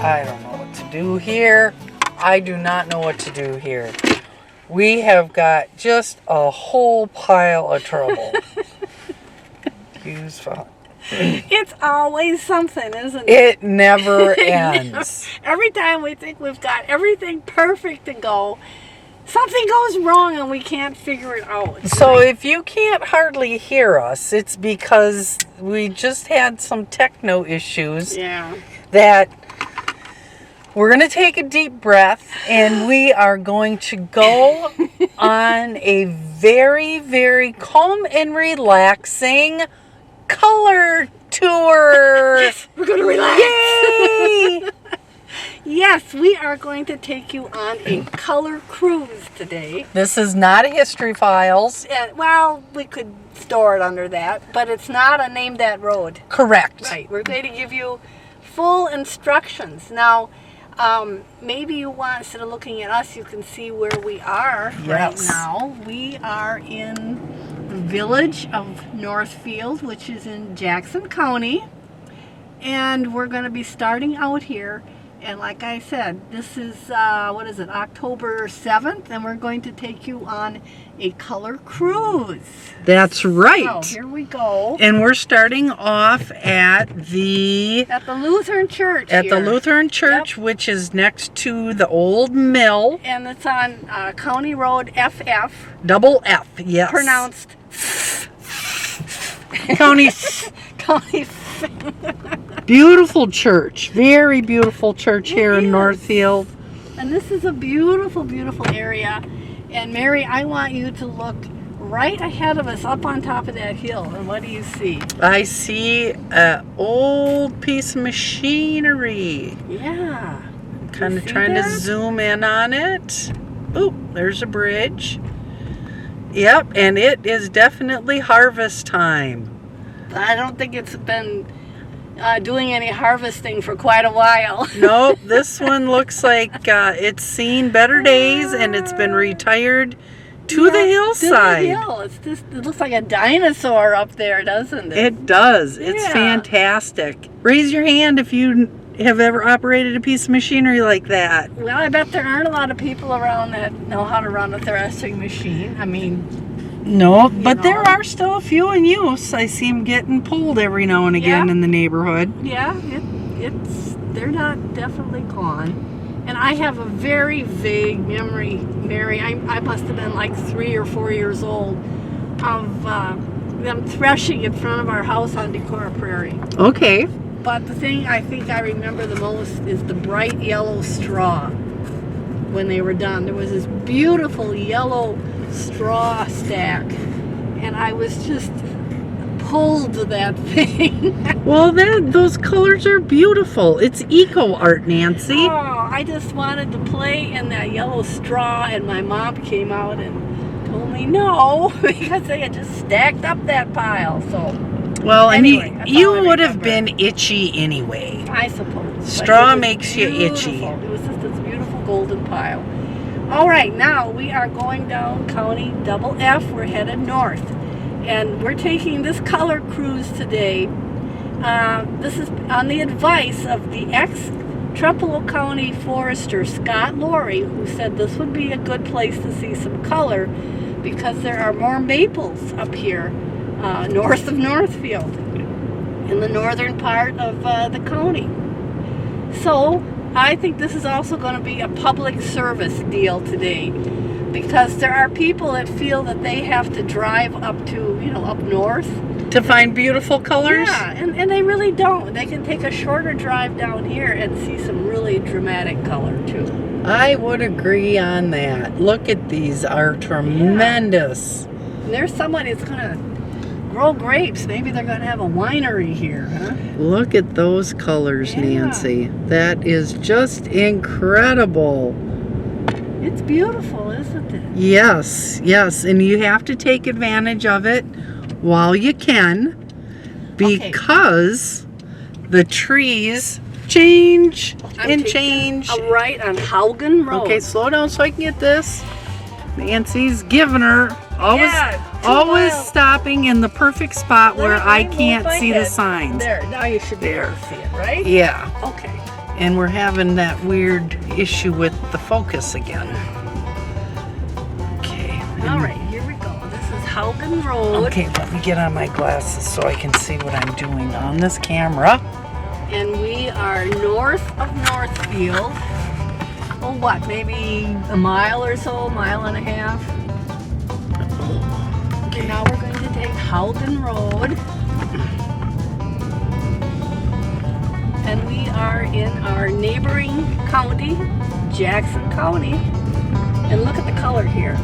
I don't know what to do here. I do not know what to do here. We have got just a whole pile of trouble. Use file. It's always something, isn't it? It never ends. Every time we think we've got everything perfect to go, something goes wrong and we can't figure it out. So if you can't hardly hear us, it's because we just had some techno issues. Yeah. That we're going to take a deep breath and we are going to go on a very, very calm and relaxing color tour. Yes, we're going to relax. Yay! Yes, we are going to take you on a color cruise today. This is not a History Files. Well, we could store it under that, but it's not a Name That Road. Correct. Right, we're going to give you full instructions. Now, maybe you want, instead of looking at us, you can see where we are right now. We are in the village of Northfield, which is in Jackson County. And we're going to be starting out here. And like I said, this is, October 7th, and we're going to take you on a color cruise. That's right. So, here we go. And we're starting off at the Lutheran Church the Lutheran Church, yep, which is next to the old mill. And it's on County Road FF. Double F, yes. Pronounced County. County. Beautiful church. Very beautiful church here in Northfield. And this is a beautiful, beautiful area. And Mary, I want you to look right ahead of us up on top of that hill. And what do you see? I see an old piece of machinery. Yeah. Kind of trying to zoom in on it. Oh, there's a bridge. Yep, and it is definitely harvest time. I don't think it's been doing any harvesting for quite a while. Nope, this one looks like it's seen better days and it's been retired to the hillside. To the hill. It looks like a dinosaur up there, doesn't it? It does. It's fantastic. Raise your hand if you have ever operated a piece of machinery like that. Well, I bet there aren't a lot of people around that know how to run a threshing machine. I mean... No, but there are still a few in use. I see them getting pulled every now and again in the neighborhood. Yeah, they're not definitely gone. And I have a very vague memory, Mary. I must have been like 3 or 4 years old of them threshing in front of our house on Decorah Prairie. Okay. But the thing I think I remember the most is the bright yellow straw when they were done. There was this beautiful yellow straw stack, and I was just pulled to that thing. Well, those colors are beautiful. It's eco art, Nancy. Oh, I just wanted to play in that yellow straw, and my mom came out and told me no, because they had just stacked up that pile. So, well, anyway, and you would have been itchy anyway. I suppose. Straw makes you itchy. It was just this beautiful golden pile. All right, now we are going down County Double F. We're headed north, and we're taking this color cruise today. This is on the advice of the ex-Trempealeau County Forester, Scott Laurie, who said this would be a good place to see some color because there are more maples up here north of Northfield in the northern part of the county. So I think this is also going to be a public service deal today, because there are people that feel that they have to drive up to, up north to find beautiful colors. Yeah, and they really don't. They can take a shorter drive down here and see some really dramatic color too. I would agree on that. Look at these, are tremendous. Yeah. And there's somebody that's going to grow grapes. Maybe they're going to have a winery here, huh? Look at those colors, Nancy. That is just incredible. It's beautiful, isn't it? Yes, yes. And you have to take advantage of it while you can, because the trees change and change. A right on Haugen Road. Okay, slow down so I can get this. Nancy's giving her always stopping in the perfect spot where I can't see the signs. There, now you should be able to see it, right? Yeah. Okay. And we're having that weird issue with the focus again. Okay. All right, here we go. This is Haugen Road. Okay, let me get on my glasses so I can see what I'm doing on this camera. And we are north of Northfield. Oh, what, maybe a mile or so, mile and a half. Okay, now we're going to take Haugen Road. And we are in our neighboring county, Jackson County. And look at the color here.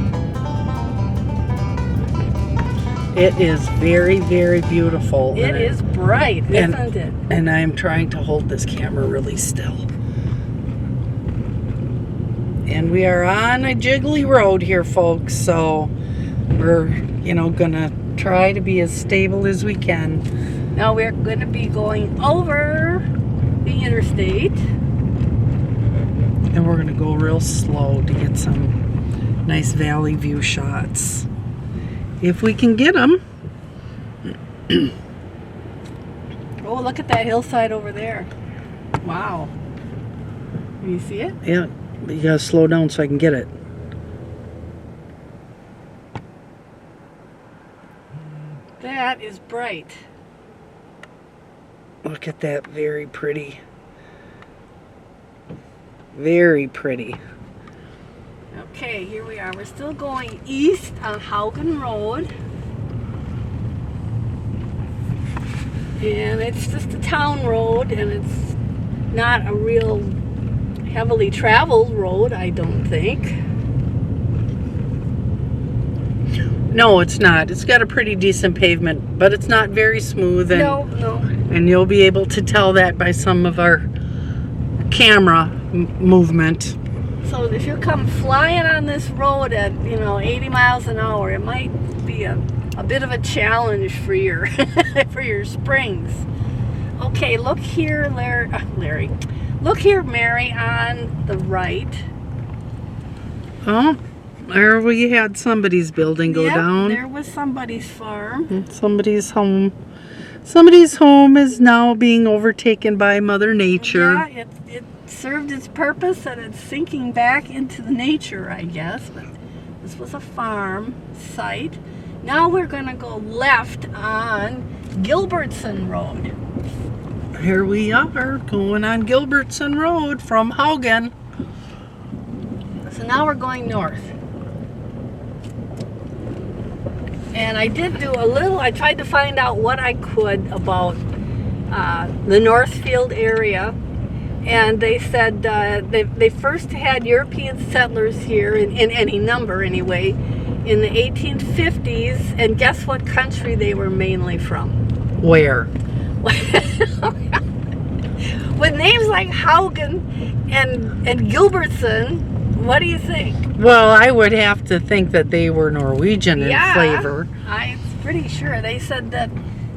It is very, very beautiful. It is bright, isn't it? And I'm trying to hold this camera really still. And we are on a jiggly road here, folks, so we're, gonna try to be as stable as we can. Now we're going to be going over the interstate. And we're gonna go real slow to get some nice valley view shots. If we can get them. Oh, look at that hillside over there. Wow. Can you see it? Yeah, but you gotta slow down so I can get it. That is bright. Look at that, very pretty. Very pretty. Okay, here we are. We're still going east on Haugen Road. And it's just a town road, and it's not a real heavily traveled road, I don't think. No, it's not. It's got a pretty decent pavement, but it's not very smooth. And, No. And you'll be able to tell that by some of our camera movement. So if you come flying on this road at, 80 miles an hour, it might be a bit of a challenge for your for your springs. Okay, look here, Larry. Look here, Mary, on the right. Oh, there we had somebody's building go down. There was somebody's farm. Somebody's home. Somebody's home is now being overtaken by Mother Nature. Yeah, it served its purpose and it's sinking back into the nature, I guess. But this was a farm site. Now we're going to go left on Gilbertson Road. Here we are going on Gilbertson Road from Haugen. So now we're going north. And I did do I tried to find out what I could about the Northfield area. And they said they first had European settlers here, in any number anyway, in the 1850s. And guess what country they were mainly from? Where? With names like Haugen and Gilbertson, what do you think? Well, I would have to think that they were Norwegian in flavor. I'm pretty sure. They said that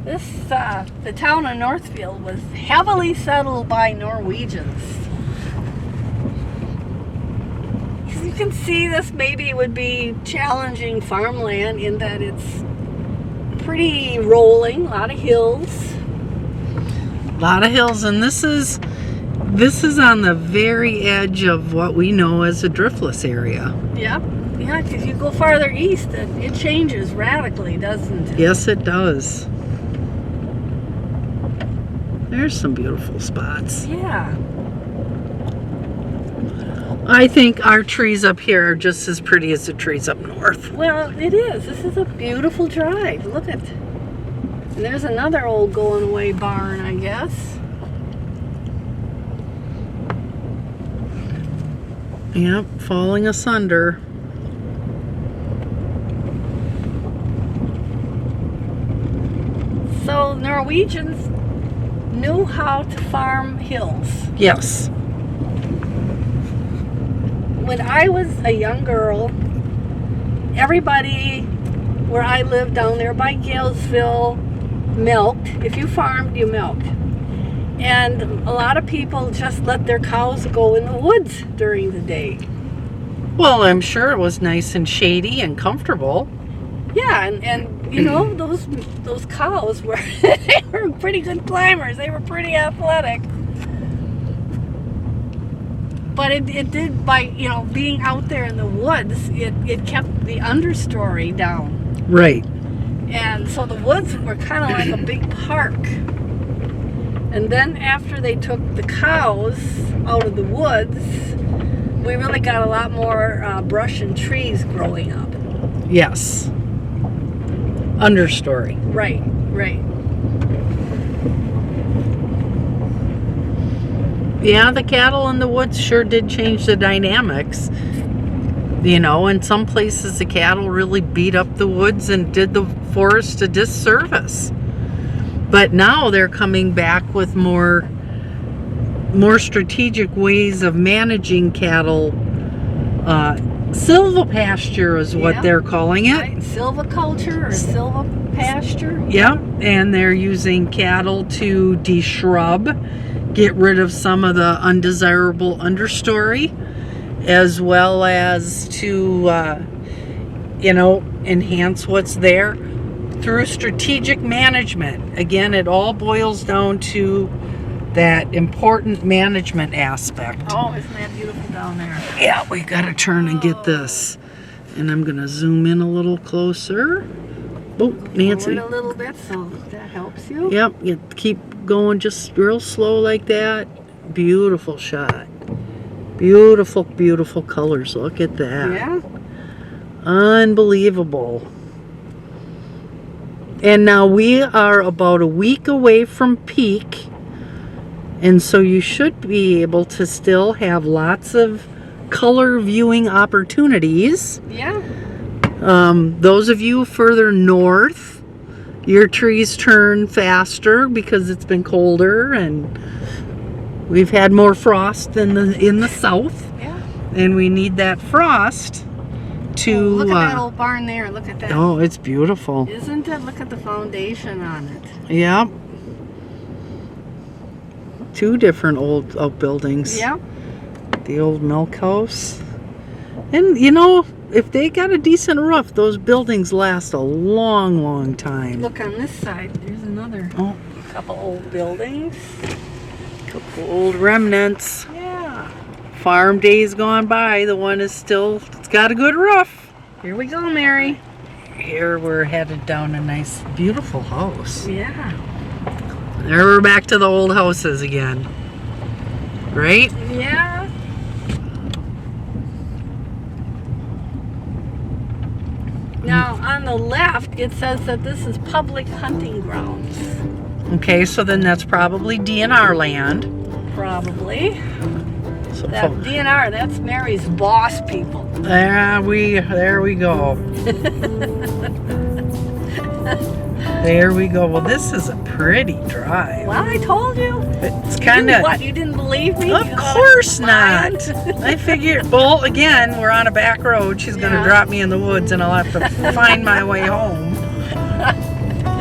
the town of Northfield was heavily settled by Norwegians. As you can see, this maybe would be challenging farmland in that it's pretty rolling, a lot of hills. A lot of hills, and this is on the very edge of what we know as a driftless area. Yeah, because you go farther east, it changes radically, doesn't it? Yes, it does. There's some beautiful spots. Yeah. I think our trees up here are just as pretty as the trees up north. Well, it is. This is a beautiful drive. Look at. And there's another old going away barn, I guess. Yep, falling asunder. So Norwegians knew how to farm hills. Yes. When I was a young girl, everybody where I lived down there by Galesville milked. If you farmed, you milked. And a lot of people just let their cows go in the woods during the day. Well, I'm sure it was nice and shady and comfortable. Yeah, and you know, those cows were they were pretty good climbers. They were pretty athletic. But it did, by, you know, being out there in the woods, it kept the understory down. Right. And so the woods were kind of like a big park. And then after they took the cows out of the woods, we really got a lot more brush and trees growing up. Yes. Understory. Right, right. Yeah, the cattle in the woods sure did change the dynamics. You know, in some places the cattle really beat up the woods and did the forest a disservice. But now they're coming back with more strategic ways of managing cattle. Silvopasture is what they're calling it. Right. Silviculture or silvopasture. Yeah, and they're using cattle to deshrub, get rid of some of the undesirable understory, as well as to, you know, enhance what's there through strategic management. Again, it all boils down to that important management aspect. Oh, isn't that beautiful down there? Yeah, we got to turn and get this. And I'm going to zoom in a little closer. Oh, Nancy. Forward a little bit, so that helps you. Yep, you keep going just real slow like that. Beautiful shot. Beautiful, beautiful colors. Look at that. Yeah. Unbelievable. And now we are about a week away from peak. And so you should be able to still have lots of color viewing opportunities. Yeah. Those of you further north, your trees turn faster because it's been colder and we've had more frost than in the south. Yeah. And we need that frost to... Oh, look at that old barn there. Look at that. Oh, it's beautiful. Isn't it? Look at the foundation on it. Yeah. Two different old outbuildings. Yeah. The old milk house. And, you know, if they got a decent roof, those buildings last a long, long time. Look on this side. There's another couple old buildings. Couple old remnants. Yeah. Farm days gone by. The one is still, it's got a good roof. Here we go, Mary. Here we're headed down a nice, beautiful house. Yeah. There we're back to the old houses again. Right? Yeah. Now, on the left, it says that this is public hunting grounds. Okay, so then that's probably DNR land. Probably. So That DNR, that's Mary's boss people. there we go. There we go. Well, this is a pretty drive. Well, I told you. It's kind of... What, you didn't believe me? Of course not. I figured, well, again, we're on a back road. She's going to drop me in the woods and I'll have to find my way home.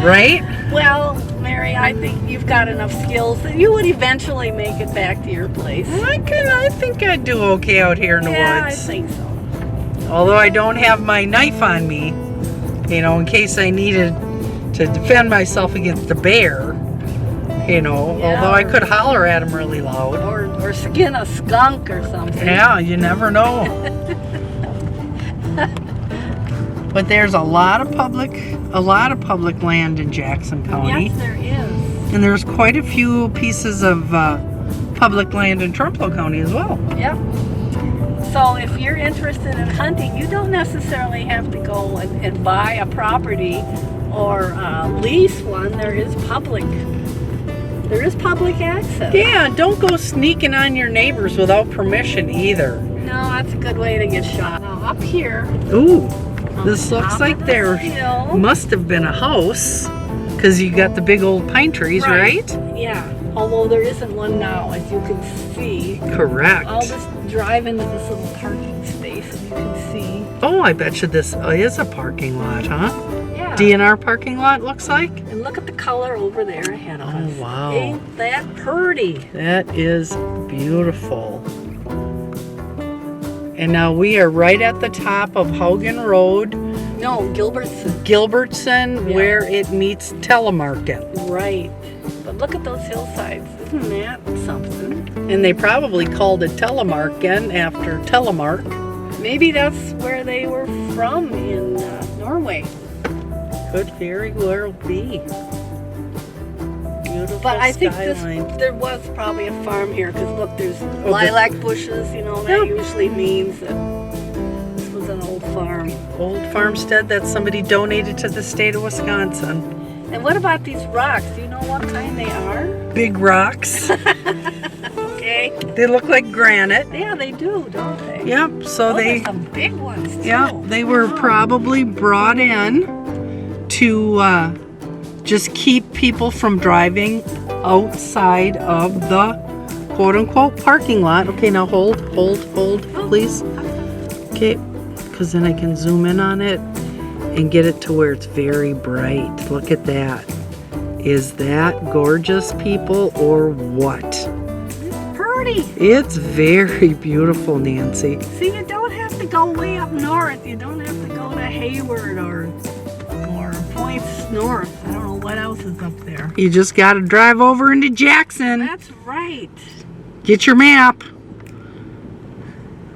Right? Well, Mary, I think you've got enough skills that you would eventually make it back to your place. I think I'd do okay out here in the Yeah, woods. I think so. Although I don't have my knife on me, you know, in case I needed to defend myself against a bear, you know, Yeah, although I could holler at him really loud. Or skin a skunk or something. Yeah, you never know. But there's a lot of public land in Jackson County. Yes, there is. And there's quite a few pieces of public land in Trempealeau County as well. Yep. So if you're interested in hunting, you don't necessarily have to go and buy a property or lease one. There is public access. Yeah, don't go sneaking on your neighbors without permission either. No, that's a good way to get shot. Now up here, Ooh, this on looks top like of there this hill- must have been a house because you got the big old pine trees, right? Yeah. Although there isn't one now, as you can see. Correct. I'll just drive into this little parking space and you can see. Oh, I bet you this is a parking lot, huh? Yeah. DNR parking lot looks like. And look at the color over there ahead of us. Oh, wow. Ain't that pretty? That is beautiful. And now we are right at the top of Haugen Road, No, Gilbertson. Gilbertson, Yeah. where it meets Telemarket. Right. But look at those hillsides. Isn't that something? And they probably called it Telemarken after Telemark. Maybe that's where they were from in Norway. Could very well be. Beautiful But I think skyline. there was probably a farm here because look, there's lilac bushes. You know, that usually means that this was an old farm. Old farmstead that somebody donated to the state of Wisconsin. And what about these rocks? Do you know what kind they are? Big rocks. Okay. They look like granite. Yeah, they do, don't they? Yep. So There's some big ones too. yeah, they were probably brought in to just keep people from driving outside of the quote-unquote parking lot. Okay, now hold, please. Okay, because then I can zoom in on it and get it to where it's very bright. Look at that. Is that gorgeous, people, or what? Pretty. It's very beautiful, Nancy. See, you don't have to go way up north. You don't have to go to Hayward or points north. I don't know what else is up there. You just got to drive over into Jackson. That's right. Get your map.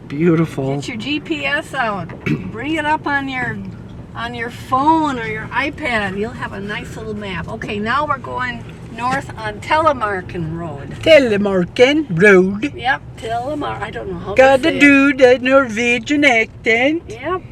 Beautiful. Get your GPS out. Bring it up on your phone or your iPad. You'll have a nice little map. Okay, now we're going north on Telemarken Road. Telemarken Road. Yep, Telemarken. I don't know how to Gotta say do the Norwegian accent. Yep.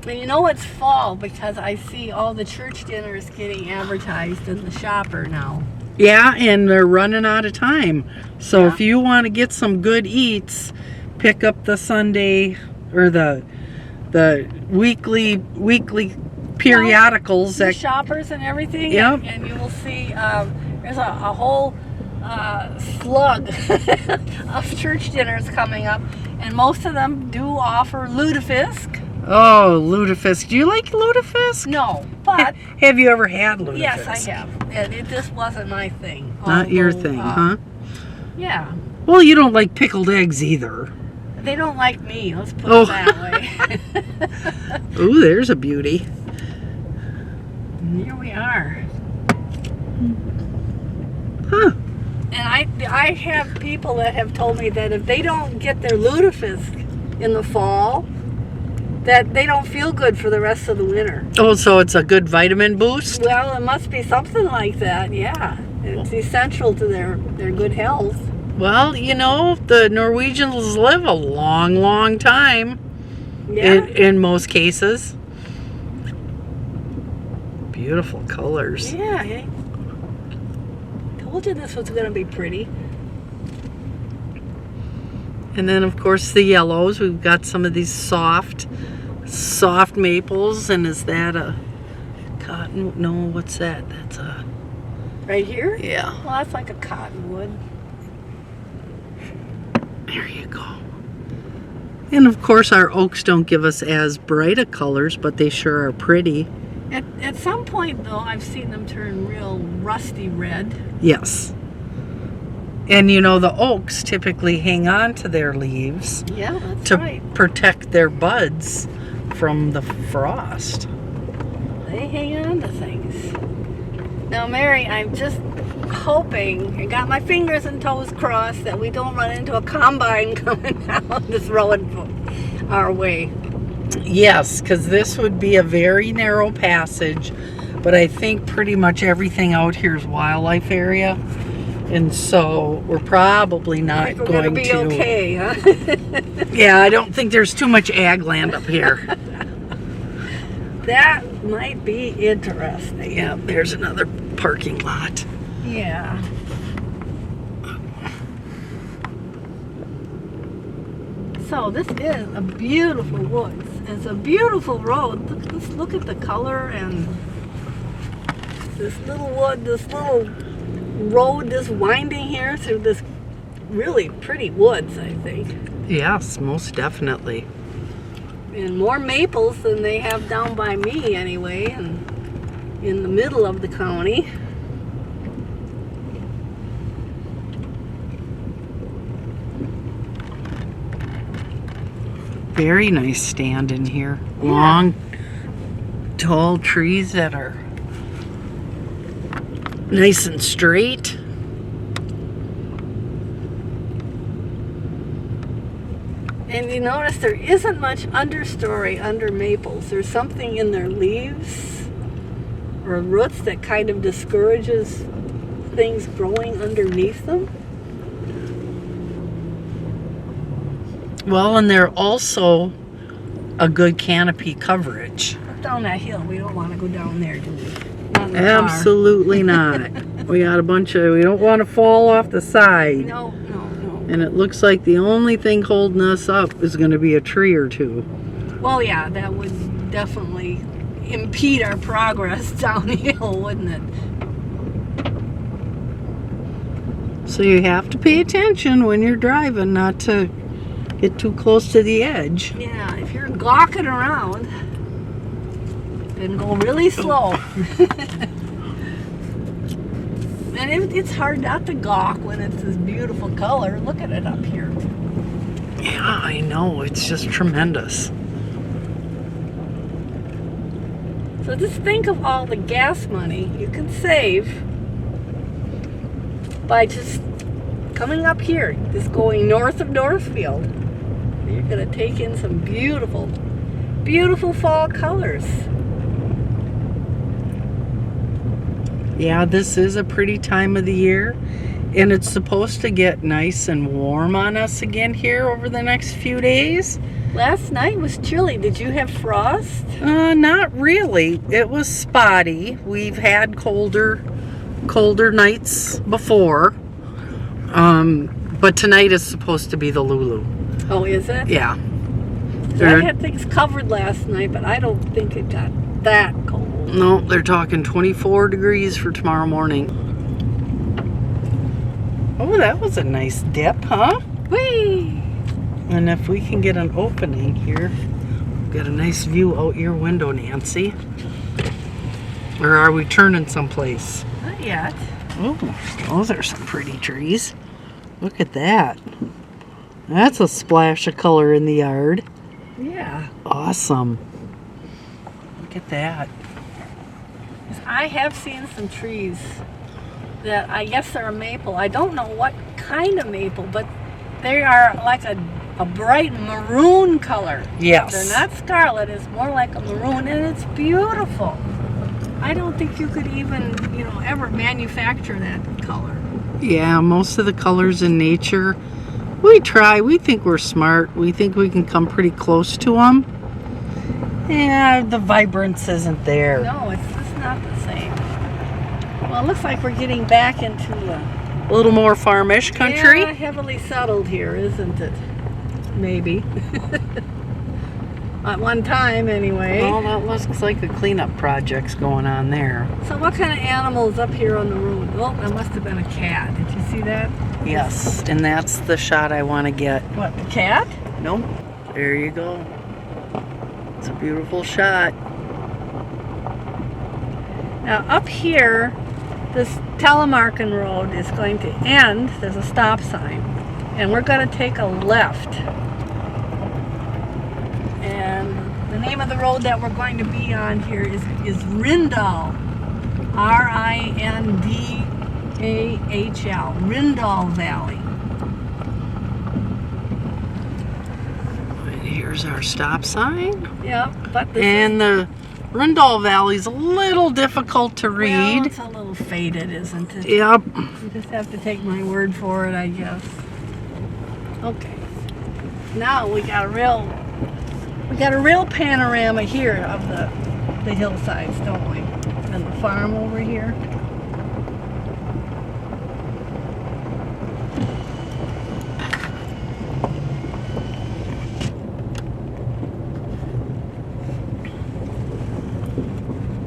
And you know it's fall because I see all the church dinners getting advertised in the shopper now. Yeah, and they're running out of time. So Yeah. if you want to get some good eats, pick up the Sunday or the weekly periodicals The that shoppers and everything. Yep. And you will see there's a whole slug of church dinners coming up, and most of them do offer lutefisk. Oh, lutefisk. Do you like lutefisk? No, but Have you ever had lutefisk? yes, I have. And it just wasn't my thing. Not your Although, thing, huh? Yeah. Well, you don't like pickled eggs either. They don't like me, let's put Oh. it that way. Ooh, there's a beauty. Here we are. Huh. And I have people that have told me that if they don't get their lutefisk in the fall, that they don't feel good for the rest of the winter. Oh, so it's a good vitamin boost? Well, it must be something like that, yeah. It's essential to their good health. Well, you know, the Norwegians live a long, long time Yeah. in most cases. Beautiful colors. Yeah. I told you this was going to be pretty. And then, of course, the yellows. We've got some of these soft maples. And is that a cotton? No, what's that? That's a... Right here? Yeah. Well, that's like a cottonwood. There you go. And, of course, our oaks don't give us as bright a colors, but they sure are pretty. At some point, though, I've seen them turn real rusty red. Yes. And, you know, the oaks typically hang on to their leaves Yeah, that's to right. protect their buds from the frost. They hang on to things. Now, Mary, I'm just hoping, I got my fingers and toes crossed, that we don't run into a combine coming down this road our way. Yes, because this would be a very narrow passage, but I think pretty much everything out here is wildlife area. And so we're probably not We're going be to... okay, huh? Yeah, I don't think there's too much ag land up here. That might be interesting. Yeah, there's another parking lot. Yeah. So this is a beautiful woods. It's a beautiful road. Look at the color and this little wood, this little road, this winding here through this really pretty woods, I think. Yes, most definitely. And more maples than they have down by me anyway, and in the middle of the county. Very nice stand in here. Yeah. Long, tall trees that are nice and straight. And you notice there isn't much understory under maples. There's something in their leaves or roots that kind of discourages things growing underneath them. Well, and they're also a good canopy coverage. Up down that hill. We don't want to go down there, do we? Not in the car. Absolutely not. We got a bunch of, we don't want to fall off the side. No. And it looks like the only thing holding us up is going to be a tree or two. Well, yeah, that would definitely impede our progress downhill, wouldn't it? So you have to pay attention when you're driving not to get too close to the edge. Yeah, if you're gawking around, then go really slow. And it's hard not to gawk when it's this beautiful color. Look at it up here. Yeah, I know. It's just tremendous. So just think of all the gas money you can save by just coming up here, just going north of Northfield. You're going to take in some beautiful, beautiful fall colors. Yeah, this is a pretty time of the year, and it's supposed to get nice and warm on us again here over the next few days. Last night was chilly. Did you have frost? Not really. It was spotty. We've had colder nights before. But tonight is supposed to be the Lulu. Oh, is it? Yeah. I had things covered last night, but I don't think it got that cold. No, they're talking 24 degrees for tomorrow morning. Oh, that was a nice dip, huh? Whee! And if we can get an opening here, get a nice view out your window, Nancy. Or are we turning someplace? Not yet. Oh, those are some pretty trees. Look at that. That's a splash of color in the yard. Yeah. Awesome. Look at that. I have seen some trees that I guess they're a maple. I don't know what kind of maple, but they are like a bright maroon color. Yes. They're not scarlet. It's more like a maroon, and it's beautiful. I don't think you could even, ever manufacture that color. Yeah, most of the colors in nature, we try. We think we're smart. We think we can come pretty close to them. Yeah, the vibrance isn't there. No, it's just not the same. Well, it looks like we're getting back into A little more farmish country. Yeah, heavily settled here, isn't it? Maybe. At one time, anyway. Well, that looks like a cleanup project's going on there. So what kind of animals up here on the road? Oh, that must have been a cat. Did you see that? Yes, and that's the shot I want to get. What, the cat? Nope. There you go. It's a beautiful shot. Now up here, this Telemarken Road is going to end. There's a stop sign. And we're going to take a left. And the name of the road that we're going to be on here is RINDAHL. RINDAHL. RINDAHL Valley. And here's our stop sign. Yep. But the RINDAHL Valley's a little difficult to read. Well, it's a little faded, isn't it? Yep. You just have to take my word for it, I guess. Okay. Now we got a real panorama here of the hillsides, don't we? And the farm over here.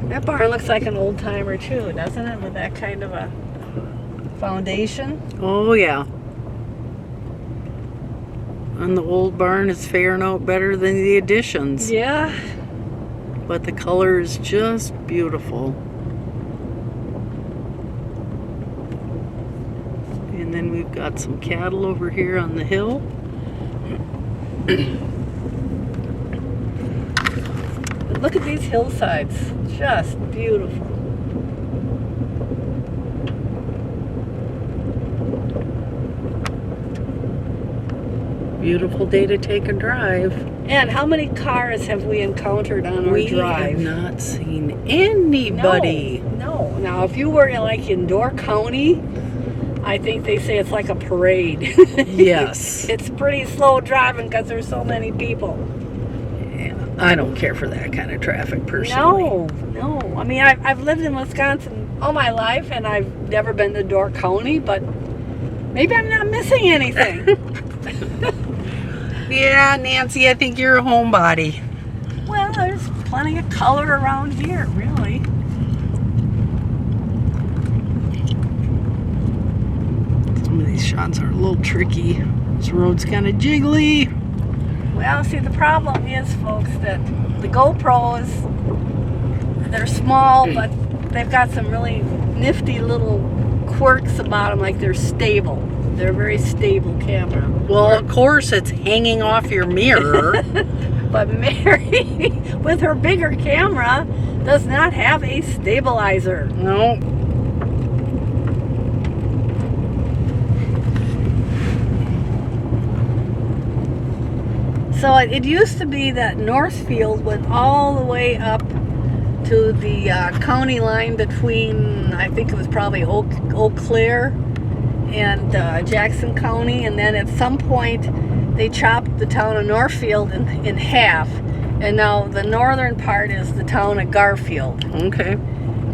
That barn looks like an old timer too, doesn't it? With that kind of a foundation. Oh, yeah. And the old barn is faring out better than the additions. Yeah. But the color is just beautiful. And then we've got some cattle over here on the hill. But look at these hillsides. Just beautiful. beautiful day to take a drive. And how many cars have we encountered on our drive? We have not seen anybody. No. Now, if you were in Door County, I think they say it's like a parade. Yes. It's pretty slow driving because there's so many people. I don't care for that kind of traffic personally. No. I mean, I've lived in Wisconsin all my life, and I've never been to Door County, but maybe I'm not missing anything. Yeah, Nancy, I think you're a homebody. Well, there's plenty of color around here, really. Some of these shots are a little tricky. This road's kind of jiggly. Well, see, the problem is, folks, that the GoPros, they're small, but they've got some really nifty little quirks about them, like they're stable. They're a very stable camera. Well, of course, it's hanging off your mirror. But Mary, with her bigger camera, does not have a stabilizer. No. So it used to be that Northfield went all the way up to the county line between, I think it was probably Eau Claire and Jackson County, and then at some point they chopped the town of Northfield in half, and now the northern part is the town of Garfield. Okay.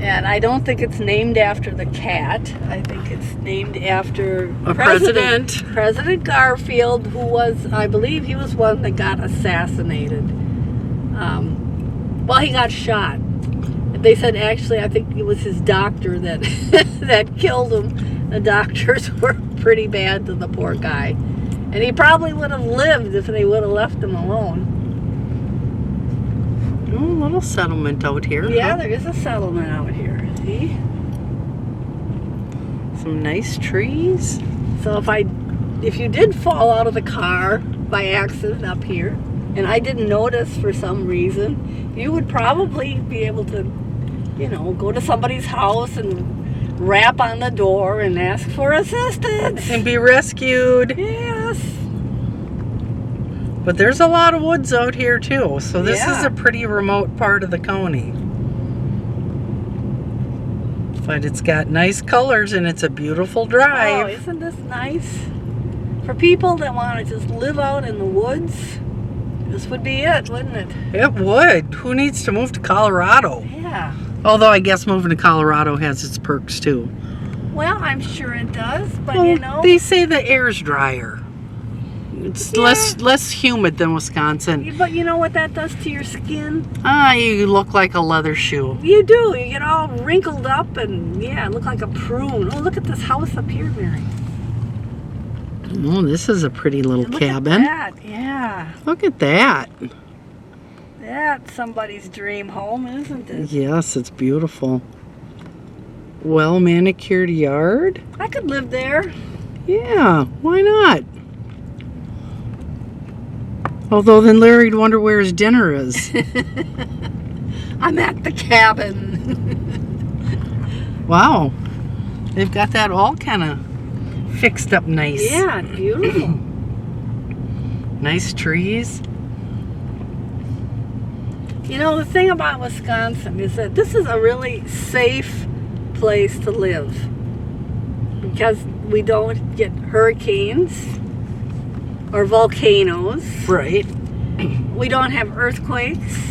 And I don't think it's named after the cat. I think it's named after A president. President Garfield, who was, I believe he was one that got assassinated. Well, he got shot. They said actually, I think it was his doctor that that killed him. The doctors were pretty bad to the poor guy. And he probably would have lived if they would have left him alone. Oh, a little settlement out here. Yeah, huh? there is a settlement out here. See? Some nice trees. So if you did fall out of the car by accident up here, and I didn't notice for some reason, you would probably be able to, go to somebody's house and rap on the door and ask for assistance. And be rescued. Yes. But there's a lot of woods out here too, so this Yeah. is a pretty remote part of the county. But it's got nice colors and it's a beautiful Oh, drive. isn't this nice? For people that want to just live out in the woods, this would be it, wouldn't it? It would. Who needs to move to Colorado? Yeah. Although I guess moving to Colorado has its perks too. Well, I'm sure it does, but Well, they say the air's drier. It's less humid than Wisconsin. But you know what that does to your skin? You look like a leather shoe. You do. You get all wrinkled up and, look like a prune. Oh, look at this house up here, Mary. Oh, this is a pretty little Look cabin. at that. Yeah. Look at that. That's somebody's dream home, isn't it? Yes, it's beautiful. Well manicured yard. I could live there. Yeah, why not? Although then Larry'd wonder where his dinner is. I'm at the cabin. Wow. They've got that all kind of fixed up nice. Yeah, beautiful. Nice trees. The thing about Wisconsin is that this is a really safe place to live because we don't get hurricanes or volcanoes. Right. We don't have earthquakes.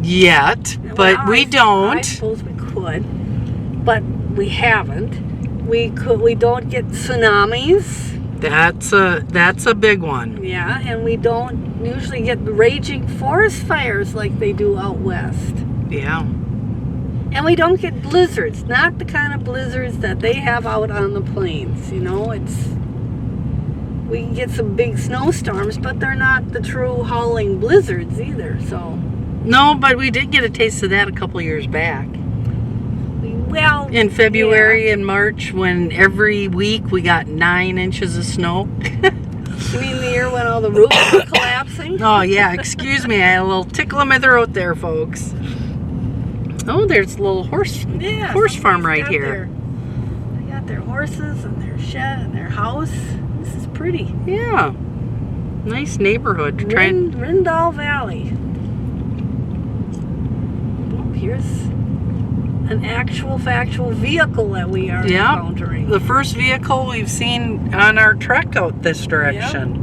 Yet, but Well, we don't. I suppose we could, but we haven't. We don't get tsunamis. That's a big one. Yeah, and we don't usually get raging forest fires like they do out west. Yeah. And we don't get blizzards, not the kind of blizzards that they have out on the plains. We can get some big snowstorms, but they're not the true howling blizzards either. So, No, but we did get a taste of that a couple years back. well, In February and March, when every week we got 9 inches of snow. You mean the year when all the roofs were collapsing? Oh, yeah, excuse me. I had a little tickle in my throat there, folks. Oh, there's a little horse farm right here. They got their horses and their shed and their house. This is pretty. Yeah. Nice neighborhood. RINDAHL Valley. Oh, here's an actual factual vehicle that we are encountering. The first vehicle we've seen on our trek out this direction.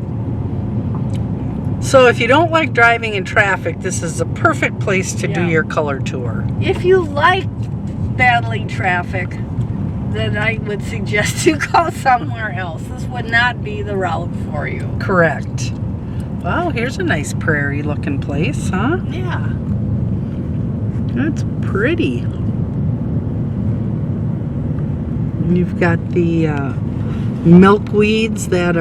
So if you don't like driving in traffic, this is a perfect place to do your color tour. If you like battling traffic, then I would suggest you go somewhere else. This would not be the route for you. Correct. Wow, here's a nice prairie looking place, huh? Yeah. That's pretty. You've got the milkweeds that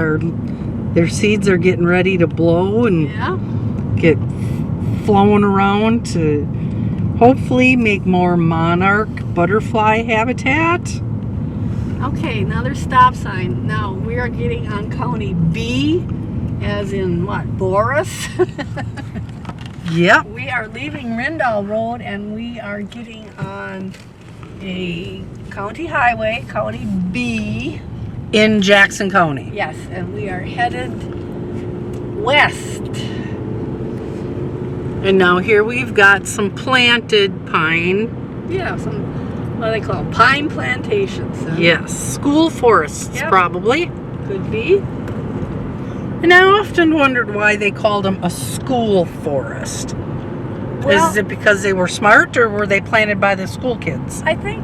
their seeds are getting ready to blow and get flowing around to hopefully make more monarch butterfly habitat. Okay, another stop sign. Now we are getting on County B, as in what, Boris? Yep. We are leaving RINDAHL Road and we are getting on a county highway, County B. In Jackson County. Yes, and we are headed west. And now here we've got some planted pine. Yeah, some, what do they call them? Pine plantations. Yes, school forests probably. Could be. And I often wondered why they called them a school forest. Well, is it because they were smart or were they planted by the school kids? I think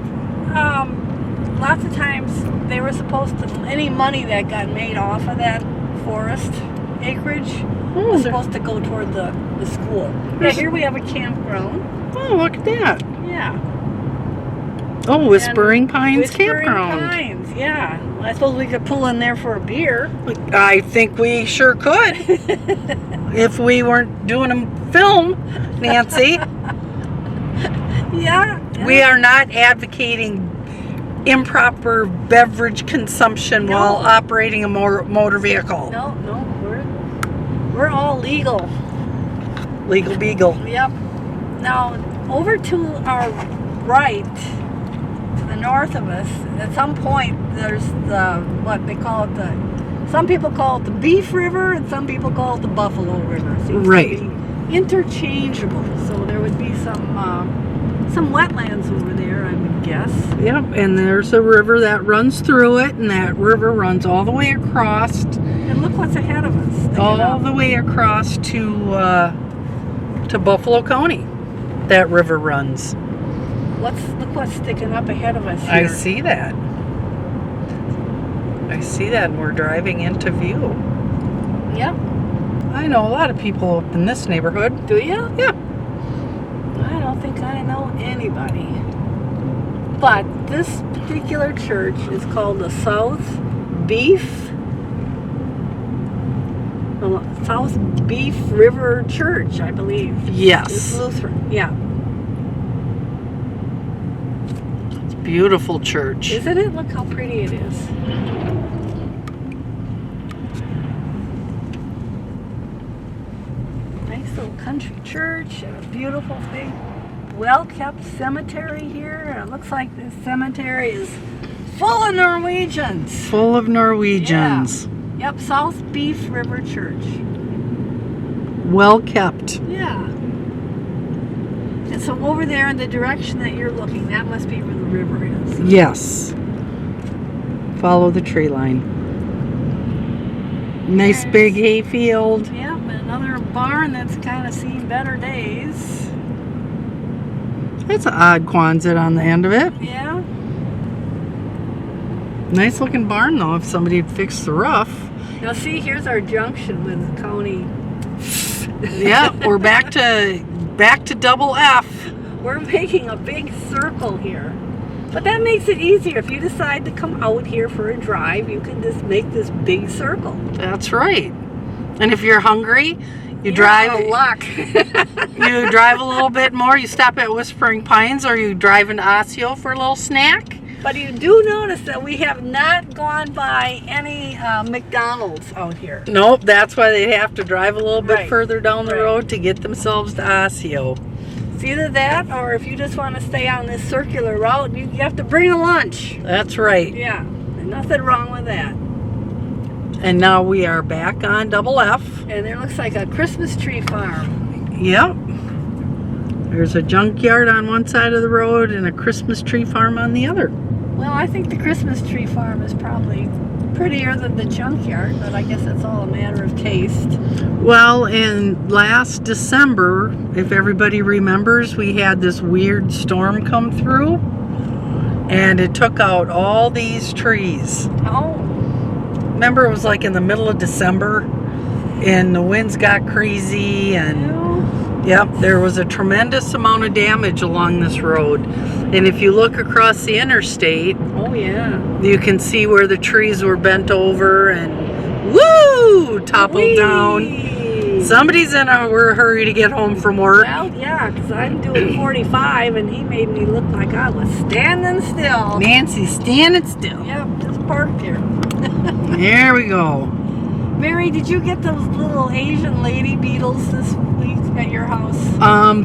lots of times they were supposed to, any money that got made off of that forest acreage was supposed to go toward the school. Yeah, here we have a campground. Oh, look at that. Yeah. Oh, Whispering Pines Whispering Campground. Pines, yeah. Well, I suppose we could pull in there for a beer. I think we sure could. If we weren't doing a film, Nancy. Yeah. We are not advocating improper beverage consumption while operating a motor vehicle. No, we're all legal. Legal beagle. Yep. Now, over to our right, to the north of us, at some point, there's the, what they call it, some people call it the Beef River, and some people call it the Buffalo River. Seems to be interchangeable. So there would be some wetlands over there, I would guess. Yep, and there's a river that runs through it, and that river runs all the way across. And look what's ahead of us. All the way across to Buffalo County. That river runs. Look what's sticking up ahead of us here. I see that. I see that, and we're driving into view. Yep. I know a lot of people up in this neighborhood. Do you? Yeah. I don't think I know anybody. But this particular church is called the South Beef River Church, I believe. Yes. It's Lutheran, yeah. It's a beautiful church. Isn't it? Look how pretty it is. Nice little country church and a beautiful big well-kept cemetery here. It looks like this cemetery is full of Norwegians. Full of Norwegians. Yeah. Yep, South Beef River Church. Well kept. Yeah. And so over there in the direction that you're looking, that must be where the river is. Yes. Follow the tree line. Nice big hayfield. Yep, and another barn that's kind of seen better days. That's an odd Quonset on the end of it. Yeah. Nice looking barn though, if somebody had fixed the roof. Now see, here's our junction with the county. Yeah, we're back to double F. We're making a big circle here. But that makes it easier. If you decide to come out here for a drive, you can just make this big circle. That's right. And if you're hungry, you drive. Luck. You drive a little bit more. You stop at Whispering Pines, or you drive into Osseo for a little snack. But you do notice that we have not gone by any McDonald's out here. Nope, that's why they have to drive a little bit Right. further down the Right. road to get themselves to Osseo. It's either that, or if you just want to stay on this circular route, you have to bring a lunch. That's right. Yeah, nothing wrong with that. And now we are back on Double F. And there looks like a Christmas tree farm. Yep. There's a junkyard on one side of the road and a Christmas tree farm on the other. Well, I think the Christmas tree farm is probably prettier than the junkyard, but I guess that's all a matter of taste. Well, in last December, if everybody remembers, we had this weird storm come through and it took out all these trees. Oh. Remember, it was like in the middle of December and the winds got crazy and yep, there was a tremendous amount of damage along this road. And if you look across the interstate, oh yeah, you can see where the trees were bent over and woo, toppled down. Somebody's in a hurry to get home from work. Well, yeah, because I'm doing 45 and he made me look like I was standing still. Nancy's standing still. Yep, just parked here. There we go. Mary, did you get those little Asian lady beetles this week at your house?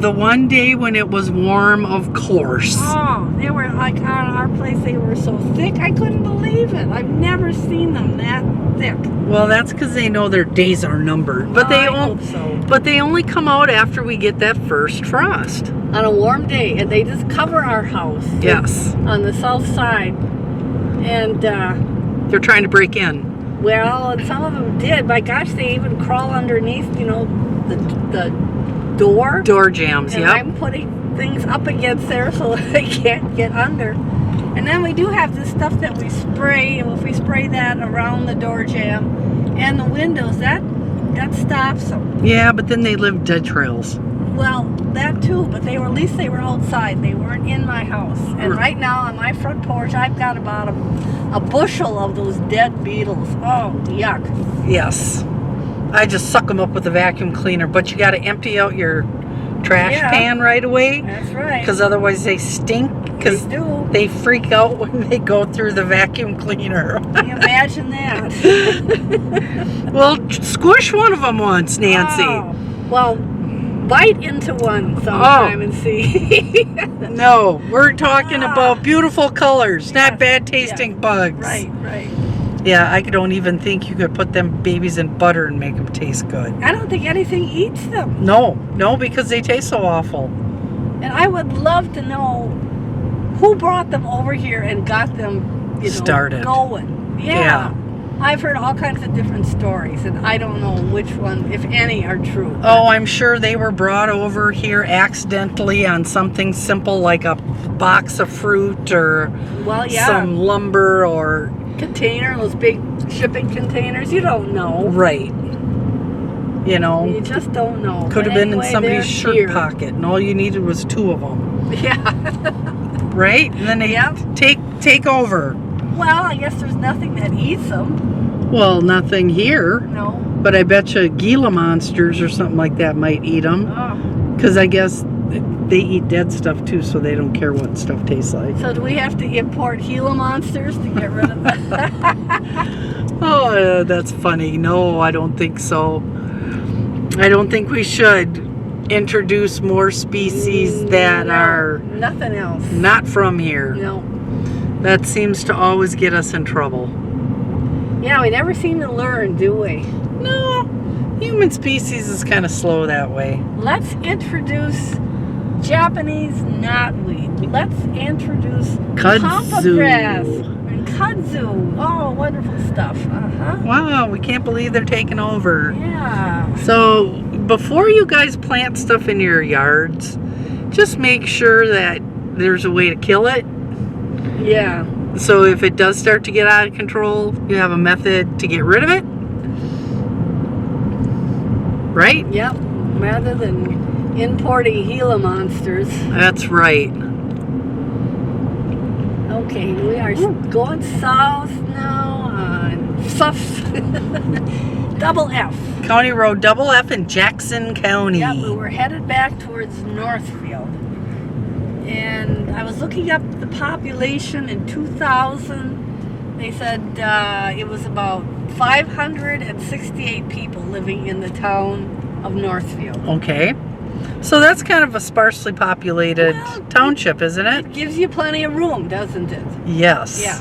The one day when it was warm, of course. Oh, they were like on our place, they were so thick, I couldn't believe it. I've never seen them that thick. Well, that's because they know their days are numbered. But I hope so. But they only come out after we get that first frost. On a warm day, and they just cover our house. Yes. On the south side. And, they're trying to break in. well, and some of them did. My gosh, they even crawl underneath, you know, the door. Door jams, and yep. I'm putting things up against there so they can't get under. And then we do have this stuff that we spray, and if we spray that around the door jamb and the windows, that stops them. Yeah, but then they live dead trails. Well, that too, but they were, at least they were outside. They weren't in my house. And right now on my front porch, I've got about a bushel of those dead beetles. Oh, yuck. Yes. I just suck them up with a vacuum cleaner, but you got to empty out your trash pan right away. That's right. Because otherwise they stink. Because they freak out when they go through the vacuum cleaner. Can you imagine that? Well, squish one of them once, Nancy. Oh, well, bite into one sometime and see. No, we're talking about beautiful colors, not bad tasting bugs. Right, right. Yeah, I don't even think you could put them babies in butter and make them taste good. I don't think anything eats them. No, because they taste so awful. And I would love to know who brought them over here and got them, started going. Yeah. I've heard all kinds of different stories, and I don't know which one, if any, are true. Oh, I'm sure they were brought over here accidentally on something simple like a box of fruit or some lumber or container, those big shipping containers. You don't know. Right. You know. You just don't know. Could have been in somebody's shirt pocket, and all you needed was 2 of them. Yeah. Right? And then they take over. Well, I guess there's nothing that eats them. Well, nothing here. No. But I bet you Gila monsters or something like that might eat them. Because I guess they eat dead stuff too, so they don't care what stuff tastes like. So do we have to import Gila monsters to get rid of them? Oh, that's funny. No, I don't think so. I don't think we should introduce more species that are nothing else. Not from here. No. That seems to always get us in trouble. Yeah, we never seem to learn, do we? No. Human species is kind of slow that way. Let's introduce Japanese knotweed. Let's introduce kudzu grass and kudzu. Oh, wonderful stuff. Wow, we can't believe they're taking over. Yeah. So before you guys plant stuff in your yards, just make sure that there's a way to kill it. Yeah. So if it does start to get out of control, you have a method to get rid of it. Right? Yep. Rather than importing Gila monsters. That's right. Okay, we are going south now on Double F. County Road Double F in Jackson County. Yeah, we were headed back towards Northfield. And I was looking up the population in 2000. They said it was about 568 people living in the town of Northfield. Okay. So that's kind of a sparsely populated township, isn't it? It gives you plenty of room, doesn't it? Yes. Yeah.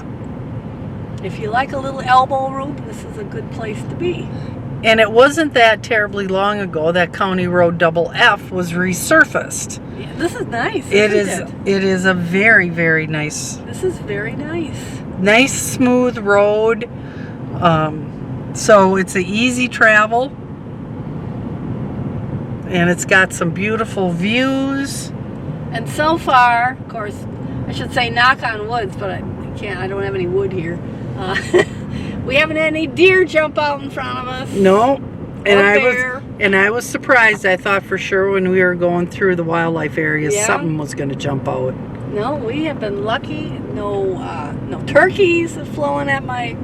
If you like a little elbow room, this is a good place to be. And it wasn't that terribly long ago that County Road Double F was resurfaced. Yeah, this is nice. It is a very, very nice. This is very nice. Nice smooth road. So it's an easy travel. And it's got some beautiful views. And so far, of course, I should say knock on wood, but I don't have any wood here. We haven't had any deer jump out in front of us. No. Or And I was surprised. I thought for sure when we were going through the wildlife area, something was going to jump out. No, we have been lucky. No turkeys have flown at my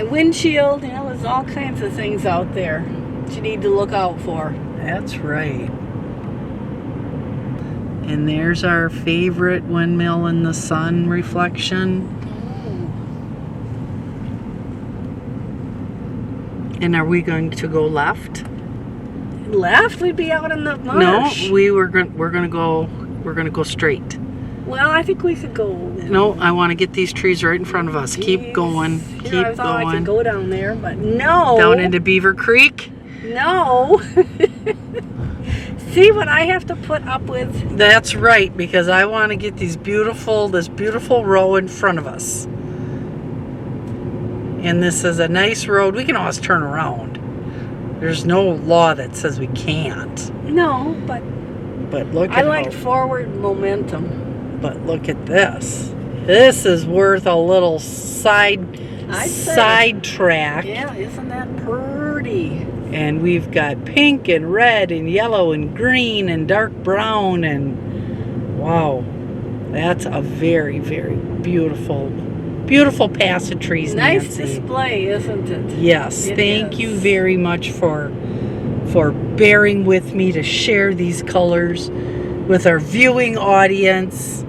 windshield. You know, there's all kinds of things out there that you need to look out for. That's right. And there's our favorite windmill in the sun reflection. And are we going to go left? Left? We'd be out in the marsh. No, we're gonna go straight. Well, I think we could go. No, I want to get these trees right in front of us. Keep going. Keep I thought going. I could go down there, but no. Down into Beaver Creek? No. See what I have to put up with? That's right, because I want to get this beautiful row in front of us. And this is a nice road. We can always turn around. There's no law that says we can't. No, but look at I like forward momentum. But look at this. This is worth a little side track. Yeah, isn't that pretty? And we've got pink and red and yellow and green and dark brown, and wow, that's a very, very beautiful patch of trees, nice Nancy. display, isn't it? Yes, thank you very much for bearing with me to share these colors with our viewing audience,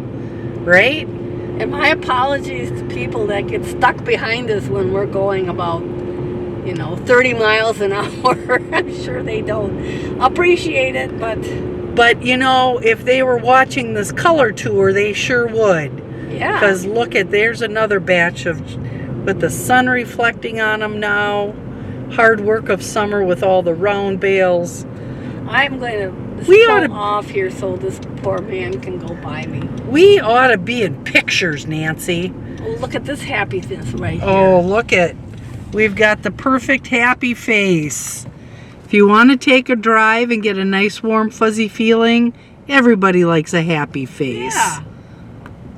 right? And my apologies to people that get stuck behind us when we're going about 30 miles an hour. I'm sure they don't appreciate it, but if they were watching this color tour, they sure would. Yeah. Because there's another batch with the sun reflecting on them now. Hard work of summer with all the round bales. I'm going to pull off here so this poor man can go by me. We ought to be in pictures, Nancy. Oh, look at this happiness right here. Oh, we've got the perfect happy face. If you want to take a drive and get a nice warm fuzzy feeling, everybody likes a happy face. Yeah.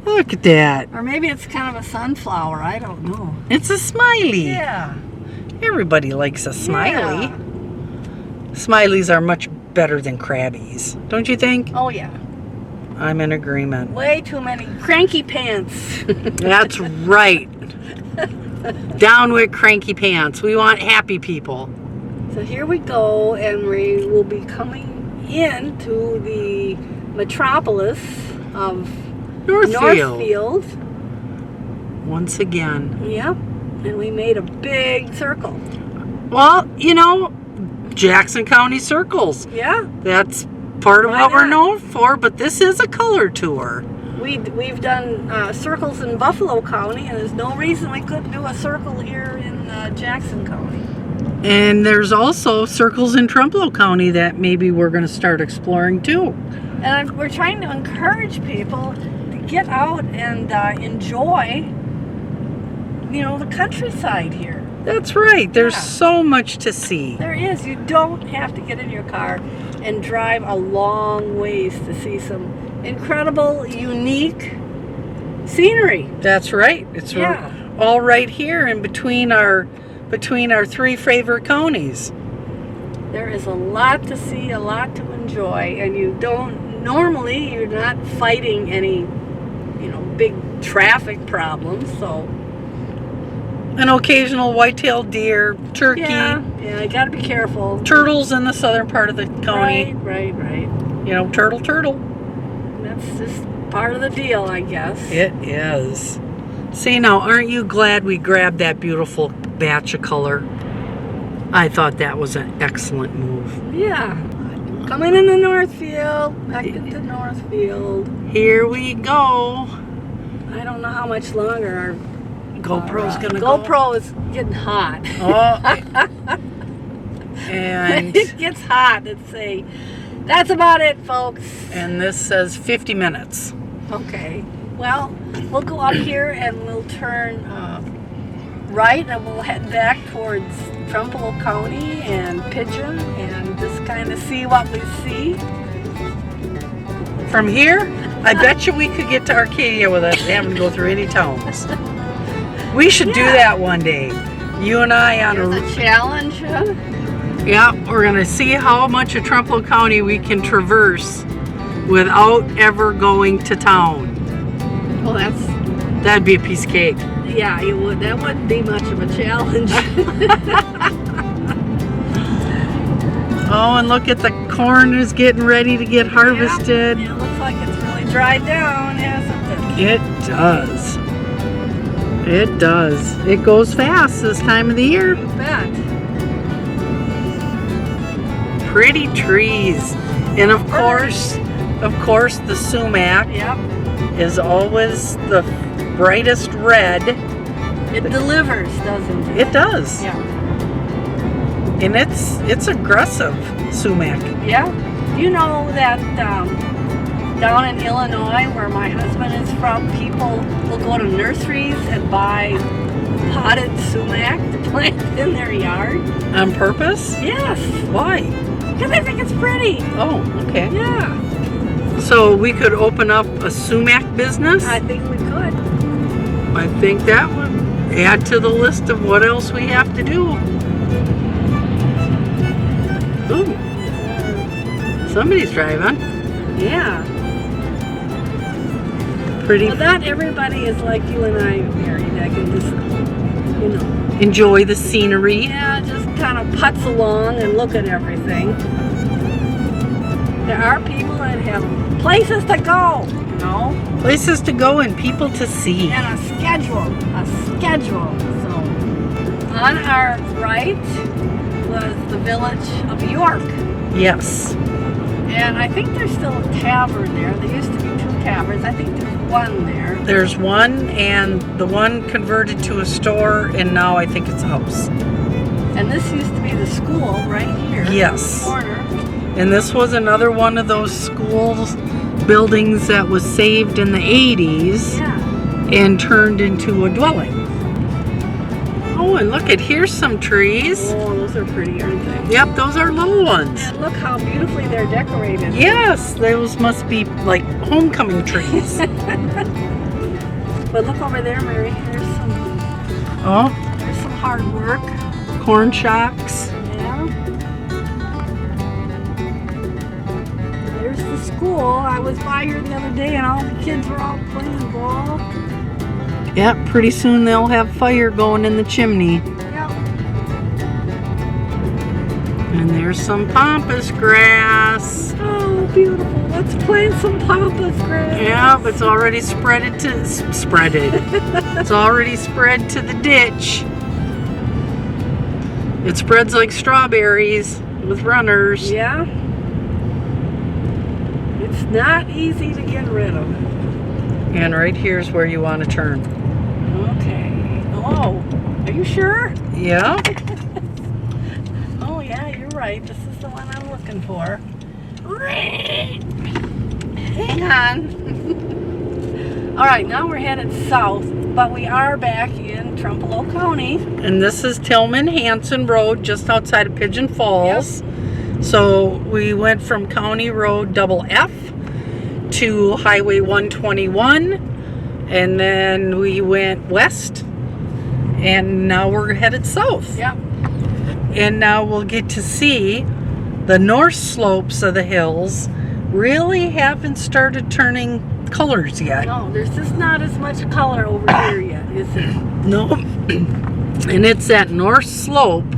Look at that. Or maybe it's kind of a sunflower. I don't know. It's a smiley. Yeah. Everybody likes a smiley. Yeah. Smileys are much better than crabbies, don't you think? Oh, yeah. I'm in agreement. Way too many cranky pants. That's right. Down with cranky pants. We want happy people. So here we go, and we will be coming into the metropolis of Northfield. Once again. Yep. And we made a big circle. Well, Jackson County circles. Yeah. That's part of what we're known for, but this is a color tour. We've done circles in Buffalo County, and there's no reason we couldn't do a circle here in Jackson County. And there's also circles in Trempealeau County that maybe we're going to start exploring too. And we're trying to encourage people to get out and enjoy, the countryside here. That's right. There's so much to see. There is. You don't have to get in your car and drive a long ways to see some incredible, unique scenery. That's right. It's all right here in between our three favorite counties. There is a lot to see, a lot to enjoy, and you're not fighting any, big traffic problems, so. An occasional white-tailed deer, turkey. Yeah, you gotta be careful. Turtles in the southern part of the county. Right. Turtle. That's just part of the deal, I guess. It is. See, now, aren't you glad we grabbed that beautiful batch of color? I thought that was an excellent move. Yeah. Coming into Northfield. Back into Northfield. Here we go. I don't know how much longer our GoPro's gonna go. GoPro is getting hot. Oh. And it gets hot. Let's say that's about it, folks. And this says 50 minutes. Okay. Well, we'll go up here and we'll turn right, and we'll head back towards Trempealeau County and Pigeon, and just kind of see what we see. From here, I bet you we could get to Arcadia without having to go through any towns. We should do that one day. You and I on There's a challenge. Huh? Yeah, we're gonna see how much of Trempealeau County we can traverse without ever going to town. Well, that'd be a piece of cake. Yeah, it would. That wouldn't be much of a challenge. Oh, and look at the corn is getting ready to get harvested. Yeah, it looks like it's really dried down, hasn't it? It does. It does. It goes fast this time of the year. You bet. Pretty trees. And of course, the sumac is always the brightest red. It delivers, doesn't it? It does. Yeah. And it's aggressive, sumac. Yeah. You know that down in Illinois, where my husband is from, people will go to nurseries and buy potted sumac to plant in their yard. On purpose? Yes. Why? Because I think it's pretty. Oh, okay. Yeah. So we could open up a sumac business? I think we could. I think that would add to the list of what else we have to do. Ooh. Somebody's driving. Yeah. Pretty. Well, not everybody is like you and I, Mary, that can just, enjoy the scenery. Yeah, just kind of putz along and look at everything. There are people that have places to go, Places to go and people to see. and a schedule. So, on our right was the village of York. Yes. And I think there's still a tavern there. There used to be 2 taverns. I think there's one there. There's one, and the one converted to a store, and now I think it's a house. And this used to be the school right here. Yes. In the corner. And this was another one of those schools buildings that was saved in the 80s Yeah. and turned into a dwelling. Oh, and look here's some trees. Oh, those are pretty, aren't they? Yep, those are little ones. And look how beautifully they're decorated. Yes, those must be like homecoming trees. But look over there, Mary. There's some hard work. Corn shocks. Yeah. There's the school. I was by here the other day and all the kids were all playing ball. Yep, pretty soon they'll have fire going in the chimney. Yep. And there's some pampas grass. Oh, beautiful. Let's plant some pampas grass. Yep, it's already it's already spread to the ditch. It spreads like strawberries with runners. Yeah. It's not easy to get rid of. And right here's where you want to turn. Okay. Oh, are you sure? Yeah. Oh, yeah, you're right. This is the one I'm looking for. Hang on. All right, now we're headed south, but we are back in Trempealeau County. And this is TILMAN Road, just outside of Pigeon Falls. Yep. So we went from County Road F to Highway 121, and then we went west, and now we're headed south. Yep. And now we'll get to see the north slopes of the hills really haven't started turning colors yet. No, there's just not as much color over here yet, is there? No. And it's that north slope,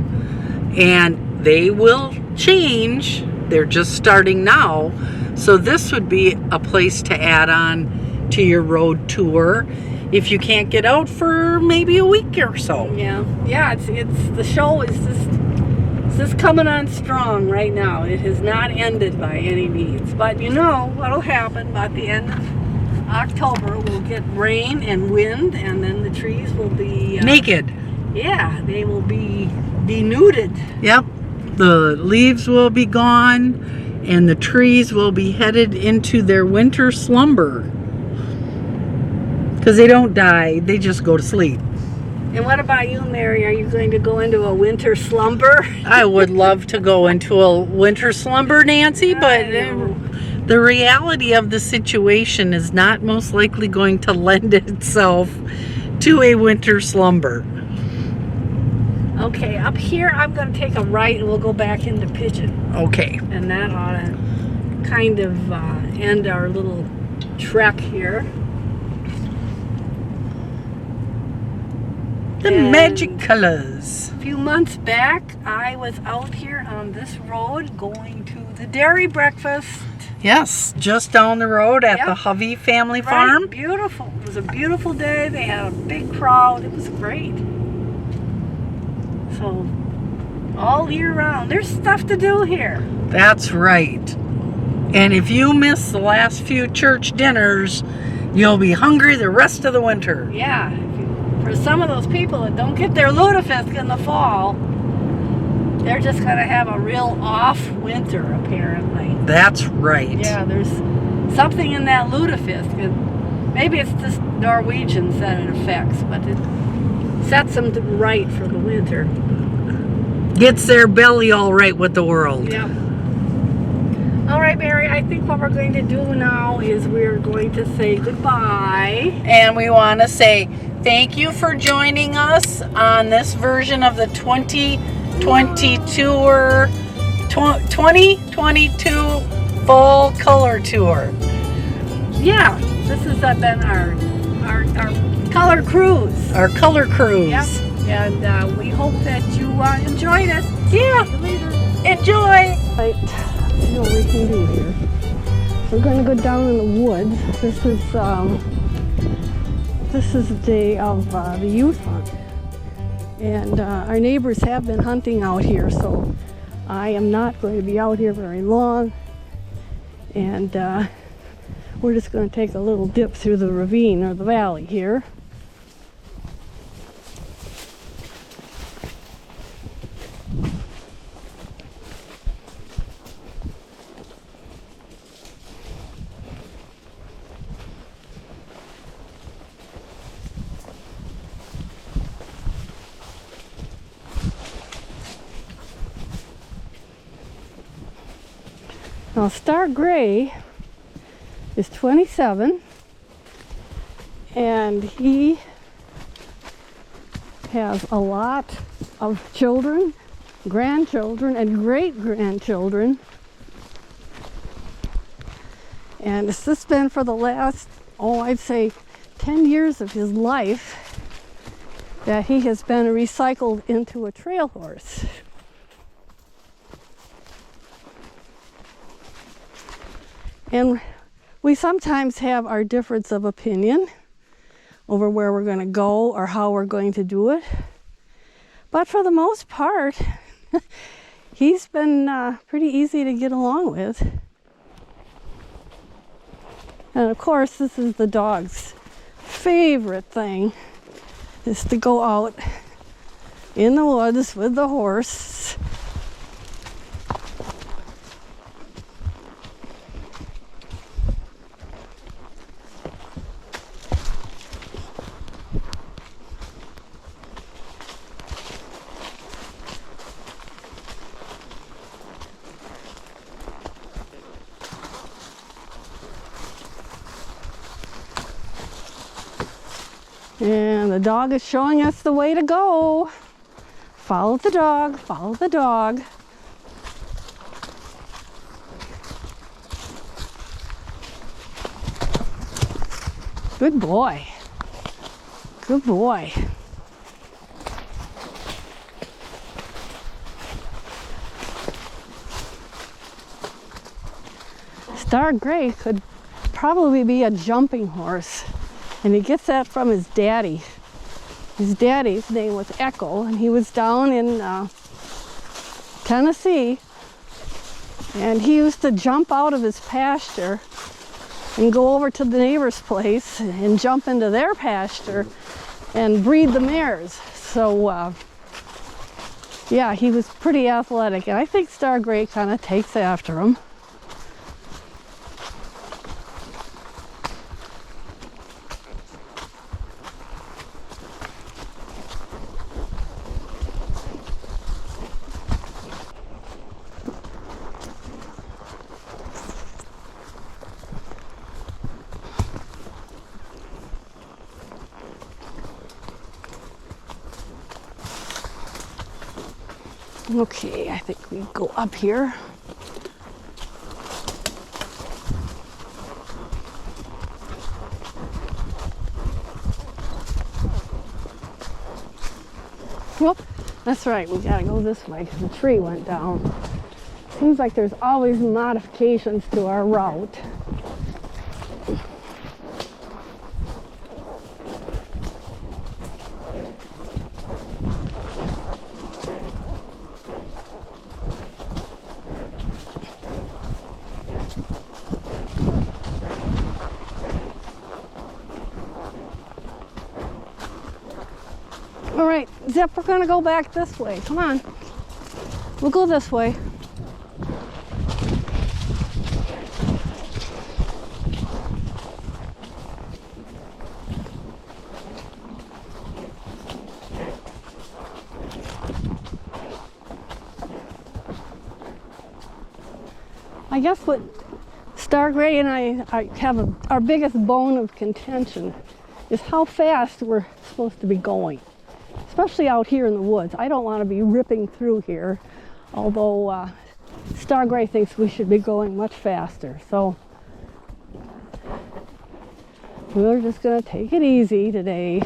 and they will change. They're just starting now. So this would be a place to add on to your road tour if you can't get out for maybe a week or so. Yeah. Yeah, it's the show is just coming on strong right now. It has not ended by any means. But you know what'll happen by the end of October, we'll get rain and wind, and then the trees will be naked. Yeah, they will be denuded. Yep. The leaves will be gone, and the trees will be headed into their winter slumber. Because they don't die, they just go to sleep. And what about you, Mary? Are you going to go into a winter slumber? I would love to go into a winter slumber, Nancy, but the reality of the situation is not most likely going to lend itself to a winter slumber. Okay, up here I'm going to take a right and we'll go back into Pigeon. Okay. And that ought to kind of end our little trek here. The magic colors. A few months back, I was out here on this road going to the dairy breakfast. Yes, just down the road at the Hovey family farm. Beautiful. It was a beautiful day. They had a big crowd. It was great. So, all year round, there's stuff to do here. That's right. And if you miss the last few church dinners, you'll be hungry the rest of the winter. Yeah. For some of those people that don't get their lutefisk in the fall, they're just going to have a real off winter, apparently. That's right. Yeah, there's something in that lutefisk. And maybe it's just Norwegians that it affects, but it sets them right for the winter. Gets their belly all right with the world. Yeah. All right, Mary, I think what we're going to do now is we're going to say goodbye. And we want to say thank you for joining us on this version of the 2022 full color tour. Yeah, this has been our color cruise. Our color cruise. Yep. And we hope that you enjoyed it. Yeah. See you later. Enjoy. Right. Let's see what we can do here. We're going to go down in the woods. This is the day of the youth hunt. And our neighbors have been hunting out here, so I am not going to be out here very long. And we're just going to take a little dip through the ravine or the valley here. Now, Star Gray is 27, and he has a lot of children, grandchildren, and great-grandchildren. And it's just been for the last, I'd say 10 years of his life that he has been recycled into a trail horse. And we sometimes have our difference of opinion over where we're going to go or how we're going to do it. But for the most part, he's been pretty easy to get along with. And of course, this is the dog's favorite thing, is to go out in the woods with the horse. And the dog is showing us the way to go. Follow the dog, follow the dog. Good boy. Good boy. Star Gray could probably be a jumping horse. And he gets that from his daddy. His daddy's name was Echo, and he was down in Tennessee. And he used to jump out of his pasture and go over to the neighbor's place and jump into their pasture and breed the mares. So yeah, he was pretty athletic, and I think Star Gray kind of takes after him. Okay, I think we go up here. Whoop, that's right, we gotta go this way because the tree went down. Seems like there's always modifications to our route. All right, Zip, we're gonna go back this way. Come on. We'll go this way. I guess what Star Gray and I have our biggest bone of contention is how fast we're supposed to be going. Especially out here in the woods. I don't want to be ripping through here, although Star Gray thinks we should be going much faster. So we're just going to take it easy today.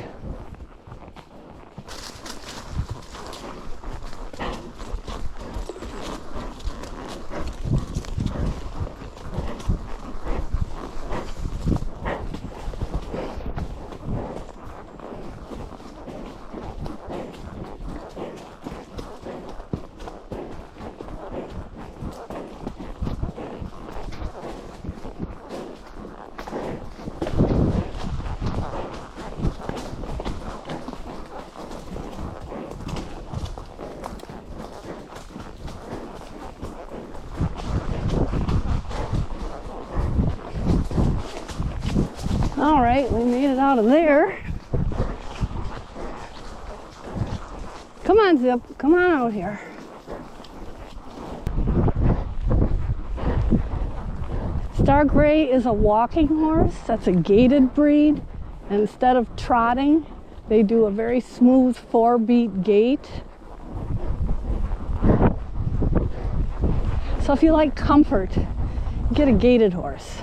All right, we made it out of there. Come on, Zip, come on out here. Star Gray is a walking horse. That's a gaited breed. And instead of trotting, they do a very smooth 4-beat gait. So if you like comfort, get a gaited horse.